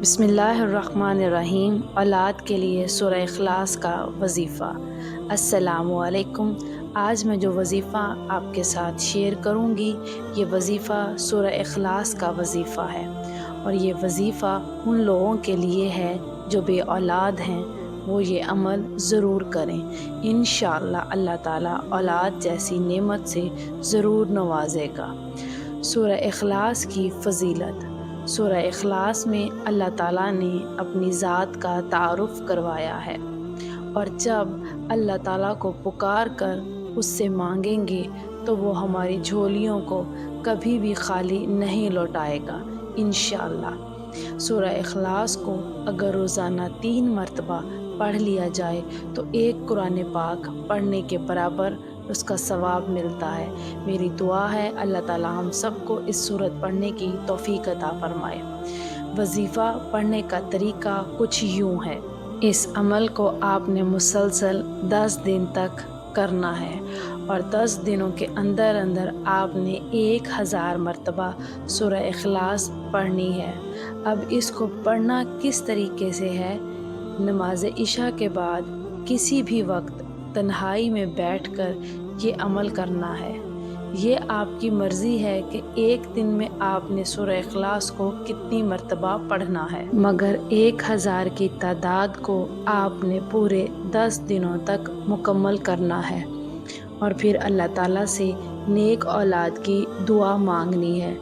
بسم اللہ الرحمن الرحیم۔ اولاد کے لیے سورہ اخلاص کا وظیفہ۔ السلام علیکم۔ آج میں جو وظیفہ آپ کے ساتھ شیئر کروں گی، یہ وظیفہ سورہ اخلاص کا وظیفہ ہے، اور یہ وظیفہ ان لوگوں کے لیے ہے جو بے اولاد ہیں، وہ یہ عمل ضرور کریں۔ انشاءاللہ اللہ تعالیٰ اولاد جیسی نعمت سے ضرور نوازے گا۔ سورہ اخلاص کی فضیلت۔ سورہ اخلاص میں اللہ تعالیٰ نے اپنی ذات کا تعارف کروایا ہے، اور جب اللہ تعالیٰ کو پکار کر اس سے مانگیں گے تو وہ ہماری جھولیوں کو کبھی بھی خالی نہیں لوٹائے گا انشاءاللہ۔ سورہ اخلاص کو اگر روزانہ 3 مرتبہ پڑھ لیا جائے تو ایک قرآن پاک پڑھنے کے برابر اس کا ثواب ملتا ہے۔ میری دعا ہے اللہ تعالیٰ ہم سب کو اس سورت پڑھنے کی توفیق عطا فرمائے۔ وظیفہ پڑھنے کا طریقہ کچھ یوں ہے۔ اس عمل کو آپ نے مسلسل 10 دن تک کرنا ہے، اور 10 دنوں کے اندر آپ نے 1000 مرتبہ سورہ اخلاص پڑھنی ہے۔ اب اس کو پڑھنا کس طریقے سے ہے؟ نماز عشاء کے بعد کسی بھی وقت تنہائی میں بیٹھ کر یہ عمل کرنا ہے۔ یہ آپ کی مرضی ہے کہ ایک دن میں آپ نے سورہ اخلاص کو کتنی مرتبہ پڑھنا ہے، مگر 1000 کی تعداد کو آپ نے پورے 10 دنوں تک مکمل کرنا ہے، اور پھر اللہ تعالیٰ سے نیک اولاد کی دعا مانگنی ہے۔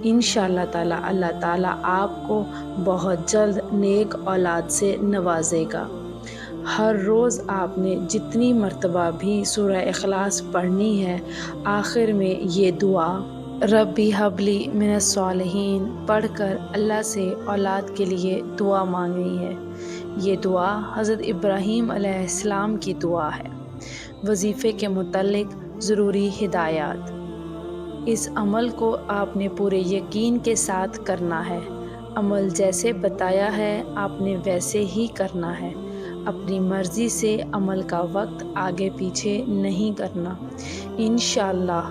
انشاءاللہ تعالیٰ اللہ تعالیٰ آپ کو بہت جلد نیک اولاد سے نوازے گا۔ ہر روز آپ نے جتنی مرتبہ بھی سورہ اخلاص پڑھنی ہے، آخر میں یہ دعا ربی حب لی من الصالحین پڑھ کر اللہ سے اولاد کے لیے دعا مانگنی ہے۔ یہ دعا حضرت ابراہیم علیہ السلام کی دعا ہے۔ وظیفے کے متعلق ضروری ہدایات۔ اس عمل کو آپ نے پورے یقین کے ساتھ کرنا ہے۔ عمل جیسے بتایا ہے آپ نے ویسے ہی کرنا ہے۔ اپنی مرضی سے عمل کا وقت آگے پیچھے نہیں کرنا۔ انشاءاللہ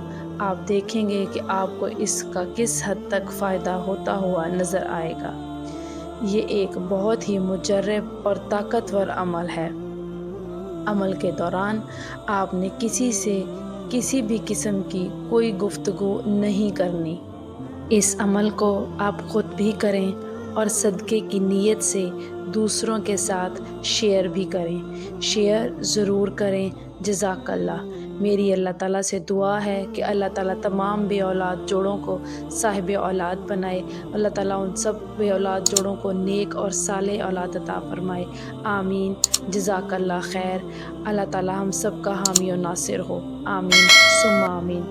آپ دیکھیں گے کہ آپ کو اس کا کس حد تک فائدہ ہوتا ہوا نظر آئے گا۔ یہ ایک بہت ہی مجرب اور طاقتور عمل ہے۔ عمل کے دوران آپ نے کسی سے کسی بھی قسم کی کوئی گفتگو نہیں کرنی۔ اس عمل کو آپ خود بھی کریں اور صدقے کی نیت سے دوسروں کے ساتھ شیئر بھی کریں۔ شیئر ضرور کریں۔ جزاک اللہ۔ میری اللہ تعالیٰ سے دعا ہے کہ اللہ تعالیٰ تمام بے اولاد جوڑوں کو صاحب اولاد بنائے۔ اللہ تعالیٰ ان سب بے اولاد جوڑوں کو نیک اور صالح اولاد عطا فرمائے۔ آمین۔ جزاک اللہ خیر۔ اللہ تعالیٰ ہم سب کا حامی و ناصر ہو۔ آمین ثم آمین۔